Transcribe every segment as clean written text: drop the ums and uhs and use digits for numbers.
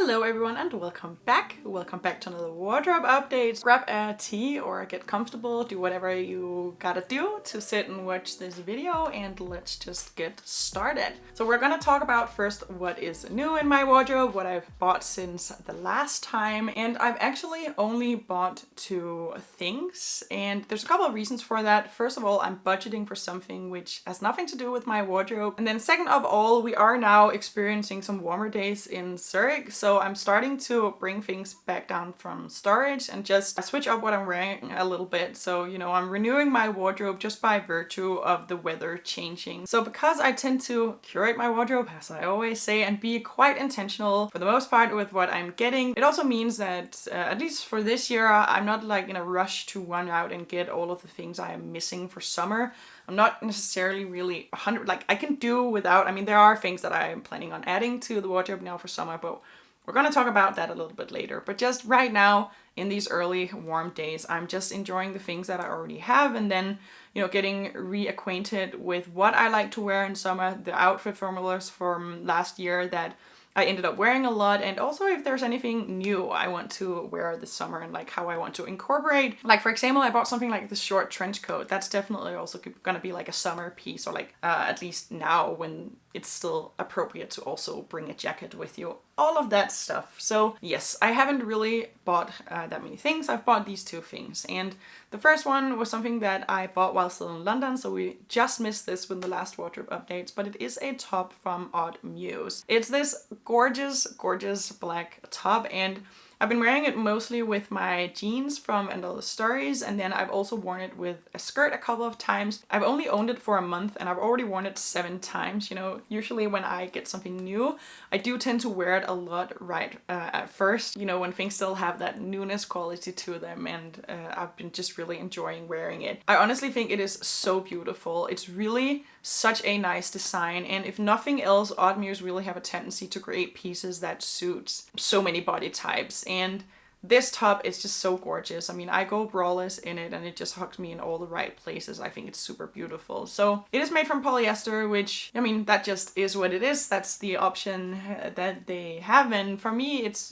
Hello everyone and welcome back. Welcome back to another wardrobe update. Grab a tea or get comfortable, do whatever you gotta do to sit and watch this video, and let's just get started. So we're gonna talk about first what is new in my wardrobe, what I've bought since the last time, and I've actually only bought 2 things, and there's a couple of reasons for that. First of all, I'm budgeting for something which has nothing to do with my wardrobe, and then second of all, we are now experiencing some warmer days in Zurich, so I'm starting to bring things back down from storage and just switch up what I'm wearing a little bit. So, you know, I'm renewing my wardrobe just by virtue of the weather changing. So because I tend to curate my wardrobe, as I always say, and be quite intentional for the most part with what I'm getting, it also means that, at least for this year, I'm not like in a rush to run out and get all of the things I am missing for summer. I'm not necessarily really 100, like I can do without, I mean, there are things that I am planning on adding to the wardrobe now for summer, but we're going to talk about that a little bit later. But just right now, in these early warm days, I'm just enjoying the things that I already have, and then, you know, getting reacquainted with what I like to wear in summer, the outfit formulas from last year that I ended up wearing a lot, and also if there's anything new I want to wear this summer and like how I want to incorporate. Like for example, I bought something like this short trench coat. That's definitely also gonna be like a summer piece, or like at least now when it's still appropriate to also bring a jacket with you. All of that stuff. So yes, I haven't really bought that many things. I've bought these 2 things, and the first one was something that I bought while still in London, so we just missed this with the last wardrobe updates, but it is a top from Odd Muse. It's this gorgeous, gorgeous black top, and I've been wearing it mostly with my jeans from Another Stories, and then I've also worn it with a skirt a couple of times. I've only owned it for a month and I've already worn it 7 times. You know, usually when I get something new, I do tend to wear it a lot right at first, you know, when things still have that newness quality to them, and I've been just really enjoying wearing it. I honestly think it is so beautiful. It's really such a nice design, and if nothing else, Odd Muse really have a tendency to create pieces that suits so many body types, and this top is just so gorgeous. I mean, I go braless in it and it just hugs me in all the right places. I think it's super beautiful. So it is made from polyester, which, I mean, that just is what it is. That's the option that they have, and for me it's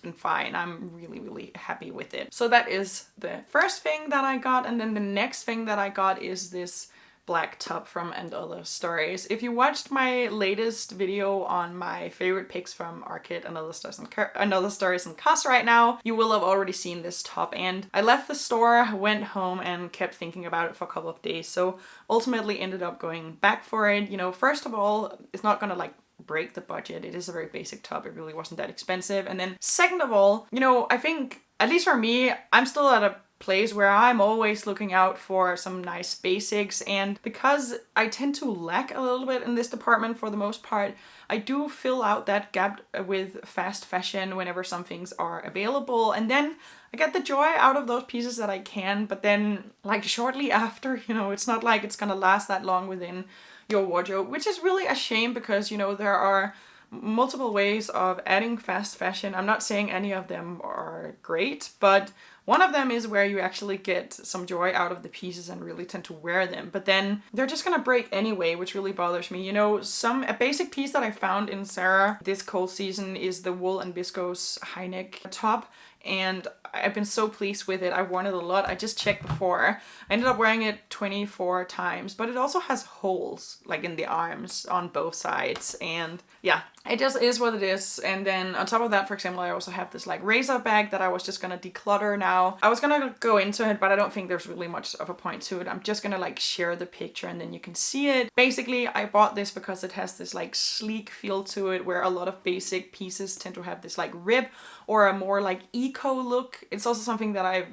been fine. I'm really, really happy with it. So that is the first thing that I got, and then the next thing that I got is this black top from Another Stories. If you watched my latest video on my favorite picks from Arcade, Another Stories and COS right now, you will have already seen this top, and I left the store, went home, and kept thinking about it for a couple of days, so ultimately ended up going back for it. You know, first of all, it's not gonna like break the budget. It is a very basic top. It really wasn't that expensive. And then second of all, you know, I think, at least for me, I'm still at a place where I'm always looking out for some nice basics, and because I tend to lack a little bit in this department for the most part, I do fill out that gap with fast fashion whenever some things are available, and then I get the joy out of those pieces that I can, but then like shortly after, you know, it's not like it's gonna last that long within your wardrobe, which is really a shame because, you know, there are multiple ways of adding fast fashion. I'm not saying any of them are great, but one of them is where you actually get some joy out of the pieces and really tend to wear them, but then they're just gonna break anyway, which really bothers me. You know, a basic piece that I found in Zara this cold season is the wool and viscose high neck top, and I've been so pleased with it. I've worn it a lot. I just checked before. I ended up wearing it 24 times, but it also has holes like in the arms on both sides, and yeah, it just is what it is. And then on top of that, for example, I also have this like razor bag that I was just gonna declutter now. I was gonna go into it, but I don't think there's really much of a point to it. I'm just gonna like share the picture and then you can see it. Basically, I bought this because it has this like sleek feel to it, where a lot of basic pieces tend to have this like rib or a more like eco look. It's also something that I've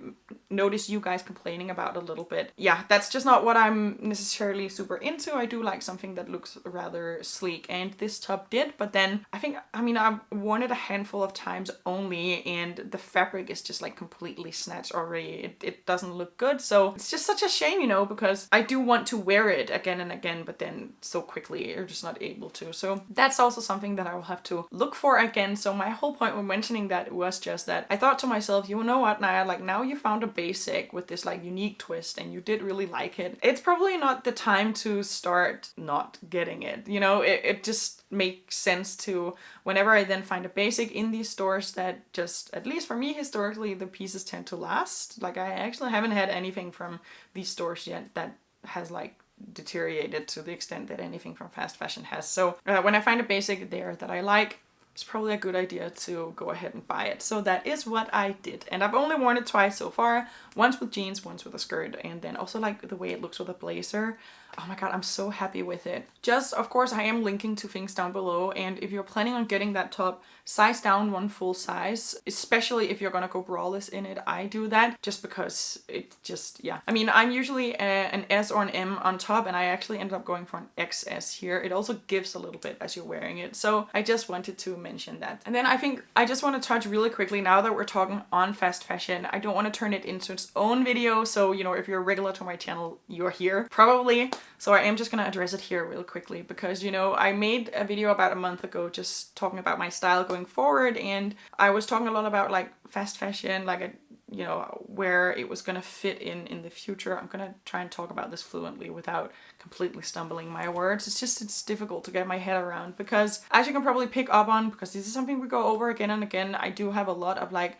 noticed you guys complaining about a little bit. Yeah, that's just not what I'm necessarily super into. I do like something that looks rather sleek, and this top did, but then I mean, I've worn it a handful of times only, and the fabric is just like completely snatched already. It doesn't look good, so it's just such a shame, you know, because I do want to wear it again and again, but then so quickly you're just not able to. So that's also something that I will have to look for again. So my whole point when mentioning that was just that I thought to myself, you know what, Naja, like now you found a basic with this like unique twist and you did really like it, it's probably not the time to start not getting it. You know, it just makes sense to, whenever I then find a basic in these stores that just, at least for me historically, the pieces tend to last. Like I actually haven't had anything from these stores yet that has like deteriorated to the extent that anything from fast fashion has. So when I find a basic there that I like, it's probably a good idea to go ahead and buy it. So that is what I did. And I've only worn it twice so far. Once with jeans, once with a skirt. And then also like the way it looks with a blazer. Oh my god, I'm so happy with it. Just, of course, I am linking to things down below. And if you're planning on getting that top, size down one full size. Especially if you're gonna go braless in it. I do that just because it just, yeah. I mean, I'm usually an S or an M on top. And I actually ended up going for an XS here. It also gives a little bit as you're wearing it. So I just wanted to mention that. And then I think I just want to touch really quickly, now that we're talking on fast fashion, I don't want to turn it into its own video. So, you know, if you're a regular to my channel, you're here probably. So I am just going to address it here real quickly because, you know, I made a video about a month ago just talking about my style going forward. And I was talking a lot about like fast fashion, like you know, where it was gonna fit in the future. I'm gonna try and talk about this fluently without completely stumbling my words. It's difficult to get my head around because, as you can probably pick up on, because this is something we go over again and again, I do have a lot of like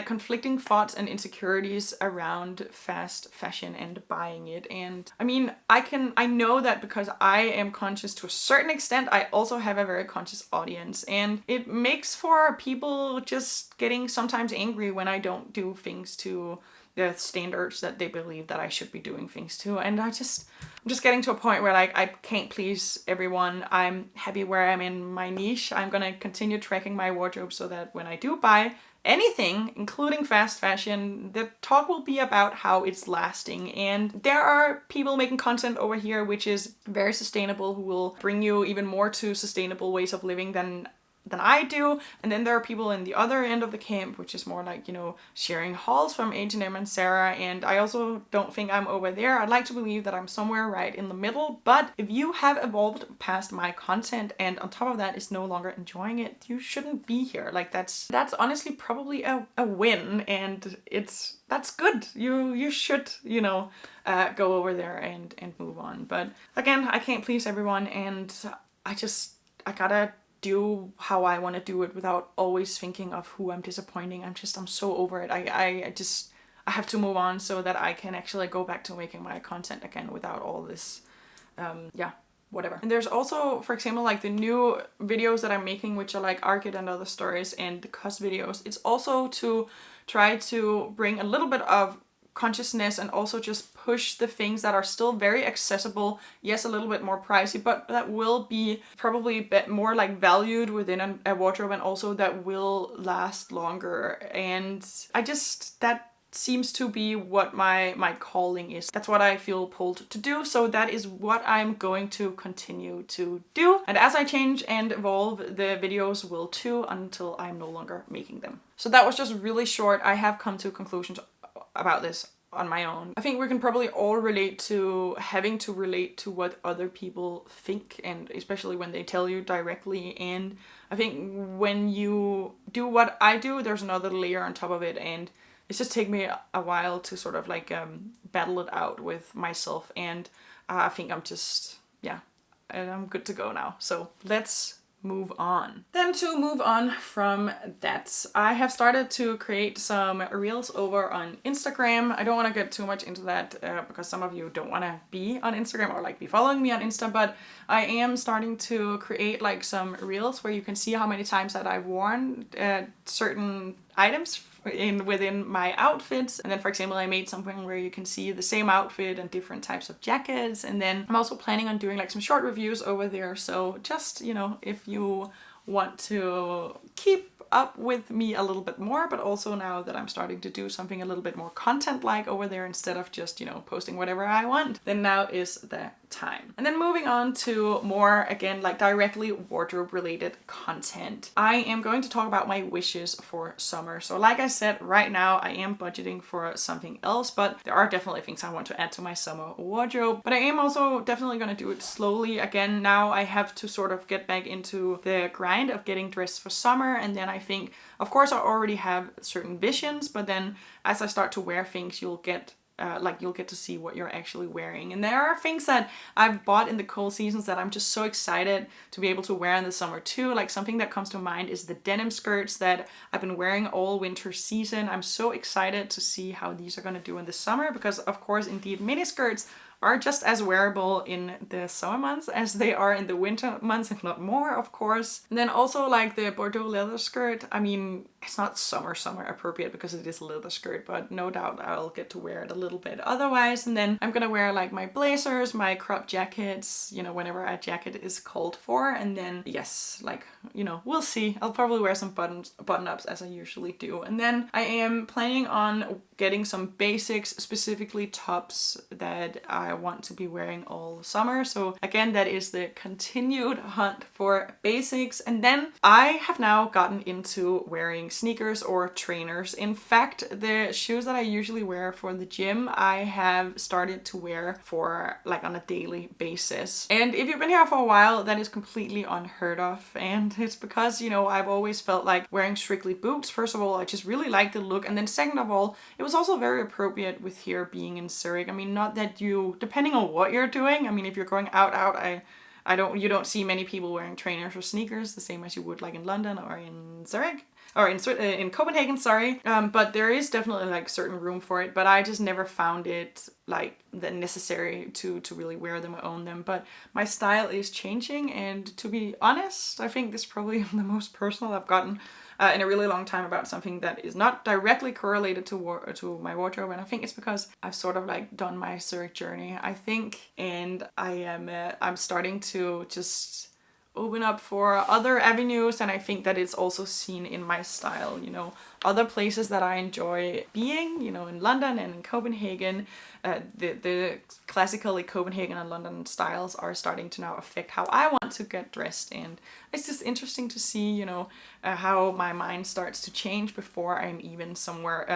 conflicting thoughts and insecurities around fast fashion and buying it. And I mean, I know that because I am conscious to a certain extent, I also have a very conscious audience, and it makes for people just getting sometimes angry when I don't do things to the standards that they believe that I should be doing things to. And I'm just getting to a point where like I can't please everyone. I'm happy where I'm in my niche. I'm gonna continue tracking my wardrobe so that when I do buy anything, including fast fashion, the talk will be about how it's lasting. And there are people making content over here which is very sustainable, who will bring you even more to sustainable ways of living than I do. And then there are people in the other end of the camp, which is more like, you know, sharing hauls from H&M and Sarah. And I also don't think I'm over there. I'd like to believe that I'm somewhere right in the middle. But if you have evolved past my content and on top of that is no longer enjoying it, you shouldn't be here. Like that's honestly probably a win, and that's good. You should, you know, go over there and move on. But again, I can't please everyone, and I gotta do how I want to do it without always thinking of who I'm disappointing. I'm so over it. I have to move on so that I can actually go back to making my content again without all this, yeah, whatever. And there's also, for example, like the new videos that I'm making, which are like Arcade and other stories and the COS videos. It's also to try to bring a little bit of consciousness and also just push the things that are still very accessible, yes, a little bit more pricey, but that will be probably a bit more like valued within a wardrobe, and also that will last longer. And that seems to be what my calling is. That's what I feel pulled to do, so that is what I'm going to continue to do. And as I change and evolve, the videos will too, until I'm no longer making them. So that was just really short. I have come to conclusions about this on my own. I think we can probably all relate to having to relate to what other people think, and especially when they tell you directly. And I think when you do what I do, there's another layer on top of it, and it's just taken me a while to sort of like battle it out with myself. And I think I'm just, yeah, I'm good to go now. So let's move on. Then to move on from that, I have started to create some reels over on Instagram. I don't want to get too much into that because some of you don't want to be on Instagram or like be following me on Insta, but I am starting to create like some reels where you can see how many times that I've worn certain items within my outfits. And then, for example, I made something where you can see the same outfit and different types of jackets. And then I'm also planning on doing like some short reviews over there. So just, you know, if you want to keep up with me a little bit more, but also now that I'm starting to do something a little bit more content-like over there instead of just, you know, posting whatever I want, then now is the time. And then moving on to more, again, like directly wardrobe related content. I am going to talk about my wishes for summer. So like I said, right now I am budgeting for something else, but there are definitely things I want to add to my summer wardrobe. But I am also definitely going to do it slowly. Again, now I have to sort of get back into the grind of getting dressed for summer. And then I think, of course, I already have certain visions, but then as I start to wear things, you'll get to see what you're actually wearing. And there are things that I've bought in the cold seasons that I'm just so excited to be able to wear in the summer too. Like something that comes to mind is the denim skirts that I've been wearing all winter season. I'm so excited to see how these are going to do in the summer because, of course, indeed, mini skirts are just as wearable in the summer months as they are in the winter months, if not more, of course. And then also like the Bordeaux leather skirt. I mean, it's not summer appropriate because it is a leather skirt, but no doubt I'll get to wear it a little bit otherwise. And then I'm gonna wear like my blazers, my crop jackets, you know, whenever a jacket is called for. And then, yes, like, you know, we'll see. I'll probably wear some button-ups as I usually do. And then I am planning on getting some basics, specifically tops that I want to be wearing all summer. So again, that is the continued hunt for basics. And then I have now gotten into wearing sneakers or trainers. In fact, the shoes that I usually wear for the gym, I have started to wear for like on a daily basis. And if you've been here for a while, that is completely unheard of. And it's because, you know, I've always felt like wearing strictly boots. First of all, I just really like the look. And then second of all, it was also very appropriate with here being in Zurich. I mean, not that you, depending on what you're doing, I mean, if you're going out, you don't see many people wearing trainers or sneakers the same as you would like in London or in Zurich. Or in Copenhagen, sorry. But there is definitely like certain room for it. But I just never found it like that necessary to really wear them or own them. But my style is changing, and to be honest, I think this is probably the most personal I've gotten in a really long time about something that is not directly correlated to my wardrobe. And I think it's because I've sort of like done my Zurich journey, I think, and I'm starting to just open up for other avenues, and I think that it's also seen in my style, you know, other places that I enjoy being, you know, in London and in Copenhagen. The classically Copenhagen and London styles are starting to now affect how I want to get dressed, and it's just interesting to see, you know, how my mind starts to change before I'm even somewhere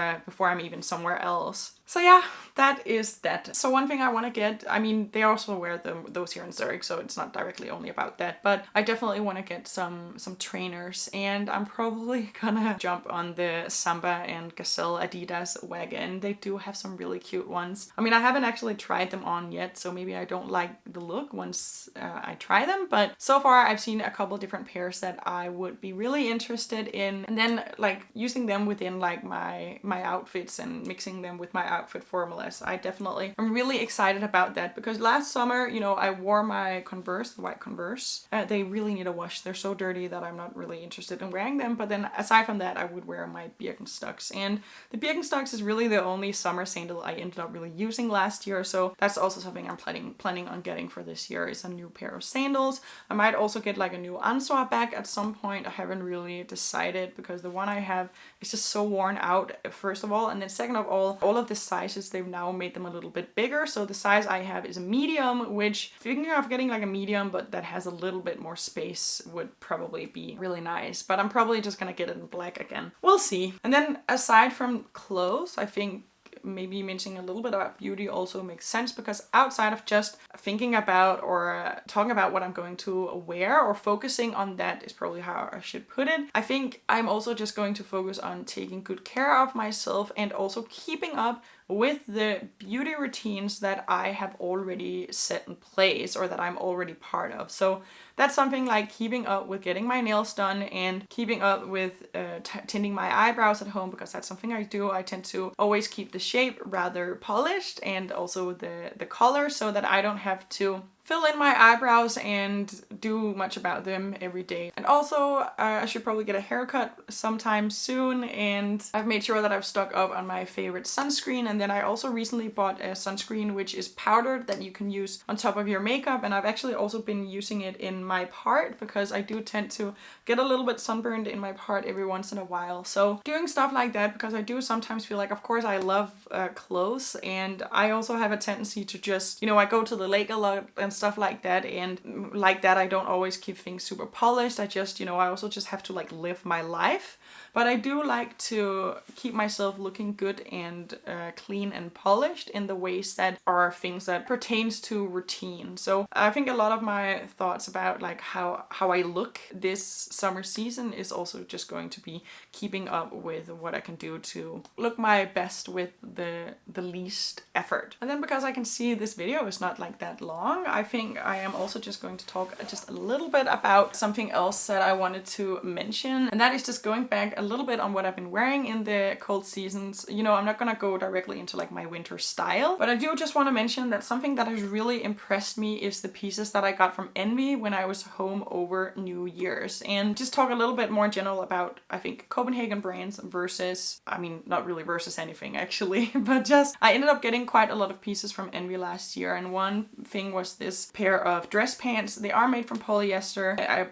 else. So yeah, that is that. So one thing I want to get, I mean, they also wear those here in Zurich, so it's not directly only about that, but I definitely want to get some trainers, and I'm probably gonna jump on the Samba and Gazelle Adidas wagon. They do have some really cute ones. I mean, I haven't actually tried them on yet, so maybe I don't like the look once I try them, but so far I've seen a couple different pairs that I would be really interested in, and then like using them within like my outfits and mixing them with my outfit formulas. I'm really excited about that because last summer, you know, I wore my Converse, the white Converse. They really need a wash. They're so dirty that I'm not really interested in wearing them, but then aside from that, I would wear my Birkenstocks, and the Birkenstocks is really the only summer sandal I ended up really using last year, so that's also something I'm planning on getting for this year, is a new pair of sandals. I might also get like a new Answer bag at some point. I haven't really decided because the one I have is just so worn out, first of all, and then second of all of the sizes, they've now made them a little bit bigger. So the size I have is a medium, which thinking of getting like a medium but that has a little bit more space would probably be really nice, but I'm probably just gonna get it in black again. We'll see. And then aside from clothes, I think maybe mentioning a little bit about beauty also makes sense, because outside of just thinking about or talking about what I'm going to wear or focusing on that is probably how I should put it. I think I'm also just going to focus on taking good care of myself and also keeping up with the beauty routines that I have already set in place or that I'm already part of. So that's something like keeping up with getting my nails done and keeping up with tinting my eyebrows at home, because that's something I do. I tend to always keep the shape rather polished and also the color, so that I don't have to fill in my eyebrows and do much about them every day. And also I should probably get a haircut sometime soon, and I've made sure that I've stocked up on my favorite sunscreen. And then I also recently bought a sunscreen which is powdered that you can use on top of your makeup, and I've actually also been using it in my part because I do tend to get a little bit sunburned in my part every once in a while. So doing stuff like that, because I do sometimes feel like, of course I love clothes, and I also have a tendency to just, you know, I go to the lake a lot and stuff like that, and like that I don't always keep things super polished. I just, you know, I also just have to like live my life. But I do like to keep myself looking good and clean and polished in the ways that are things that pertains to routine. So I think a lot of my thoughts about like how I look this summer season is also just going to be keeping up with what I can do to look my best with the least effort. And then because I can see this video is not like that long, I think I am also just going to talk just a little bit about something else that I wanted to mention, and that is just going back a little bit on what I've been wearing in the cold seasons. You know, I'm not gonna go directly into like my winter style, but I do just want to mention that something that has really impressed me is the pieces that I got from Envy when I was home over New Year's, and just talk a little bit more in general about, I think, Copenhagen brands versus, I mean, not really versus anything actually, but just I ended up getting quite a lot of pieces from Envy last year, and one thing was this pair of dress pants. They are made from polyester. I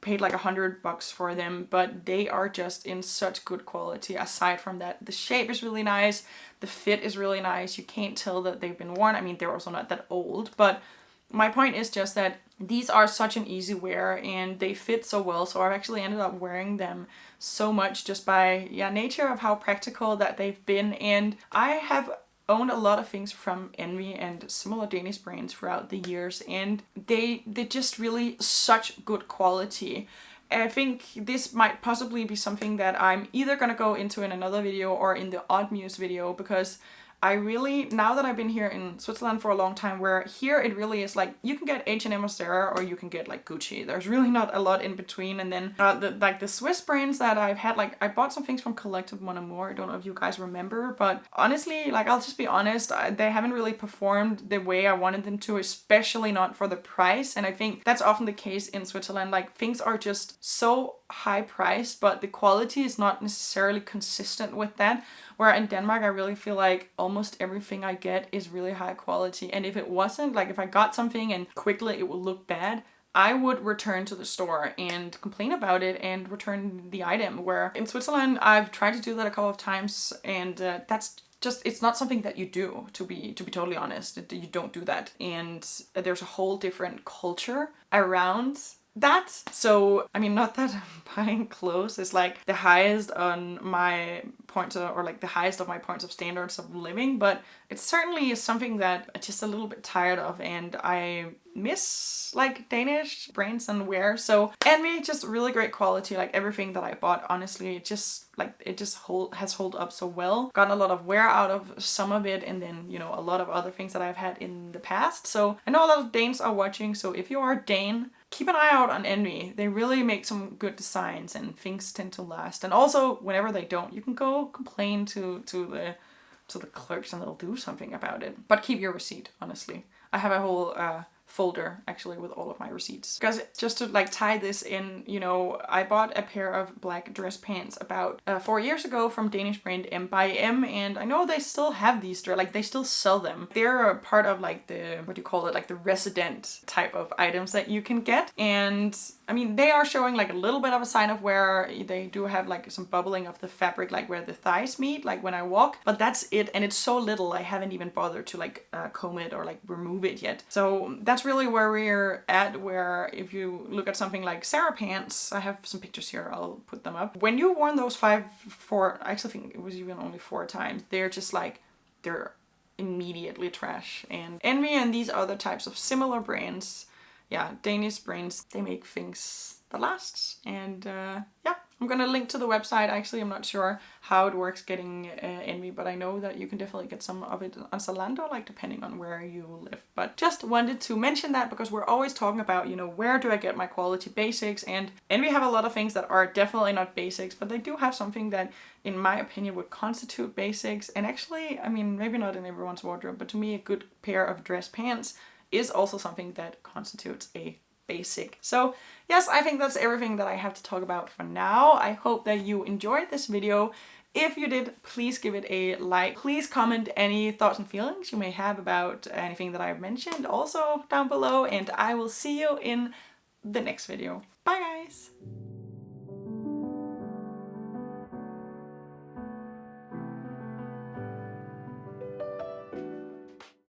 paid like $100 for them, but they are just in such good quality. Aside from that, the shape is really nice, the fit is really nice. You can't tell that they've been worn. I mean, they're also not that old, but my point is just that these are such an easy wear and they fit so well. So I've actually ended up wearing them so much just by nature of how practical that they've been. And I have owned a lot of things from Envy and similar Danish brands throughout the years, and they're just really such good quality. I think this might possibly be something that I'm either gonna go into in another video or in the Odd Muse video, because I really, now that I've been here in Switzerland for a long time, where here it really is like, you can get H&M or Zara, or you can get like Gucci. There's really not a lot in between. And then the Swiss brands that I've had, like I bought some things from Collective Mon Amour. I don't know if you guys remember, but honestly, like I'll just be honest, they haven't really performed the way I wanted them to, especially not for the price. And I think that's often the case in Switzerland. Like things are just so high priced, but the quality is not necessarily consistent with that. Where in Denmark, I really feel like almost everything I get is really high quality. And if it wasn't, like if I got something and quickly it would look bad, I would return to the store and complain about it and return the item. Where in Switzerland, I've tried to do that a couple of times, and that's just, it's not something that you do, to be totally honest. You don't do that. And there's a whole different culture around that. So I mean, not that buying clothes is like the highest on my points of, or like the highest of my points of standards of living, but it certainly is something that I'm just a little bit tired of, and I miss like Danish brands and wear. So Envy, just really great quality. Like everything that I bought, honestly, it just has hold up so well. Gotten a lot of wear out of some of it, and then, you know, a lot of other things that I've had in the past. So I know a lot of Danes are watching, so if you are a Dane, keep an eye out on Envy. They really make some good designs and things tend to last. And also, whenever they don't, you can go complain to the clerks and they'll do something about it. But keep your receipt, honestly. I have a whole folder actually with all of my receipts. Because just to like tie this in, you know, I bought a pair of black dress pants about 4 years ago from Danish brand M by M, and I know they still have these, like they still sell them. They're a part of like the, what do you call it, like the resident type of items that you can get. And I mean, they are showing like a little bit of a sign of wear. They do have like some bubbling of the fabric, like where the thighs meet, like when I walk, but that's it. And it's so little, I haven't even bothered to like comb it or like remove it yet. So that's really where we're at, where if you look at something like Sarah pants, I have some pictures here, I'll put them up. When you worn those I actually think it was even only 4 times, they're just like, they're immediately trash. And Envy and these other types of similar brands, yeah, Danish brands, they make things that lasts. And yeah, I'm gonna link to the website. Actually, I'm not sure how it works getting Envy, but I know that you can definitely get some of it on Zalando, like depending on where you live. But just wanted to mention that because we're always talking about, you know, where do I get my quality basics? And Envy have a lot of things that are definitely not basics, but they do have something that, in my opinion, would constitute basics. And actually, I mean, maybe not in everyone's wardrobe, but to me, a good pair of dress pants is also something that constitutes a basic. So yes, I think that's everything that I have to talk about for now. I hope that you enjoyed this video. If you did, please give it a like. Please comment any thoughts and feelings you may have about anything that I've mentioned also down below, and I will see you in the next video. Bye guys!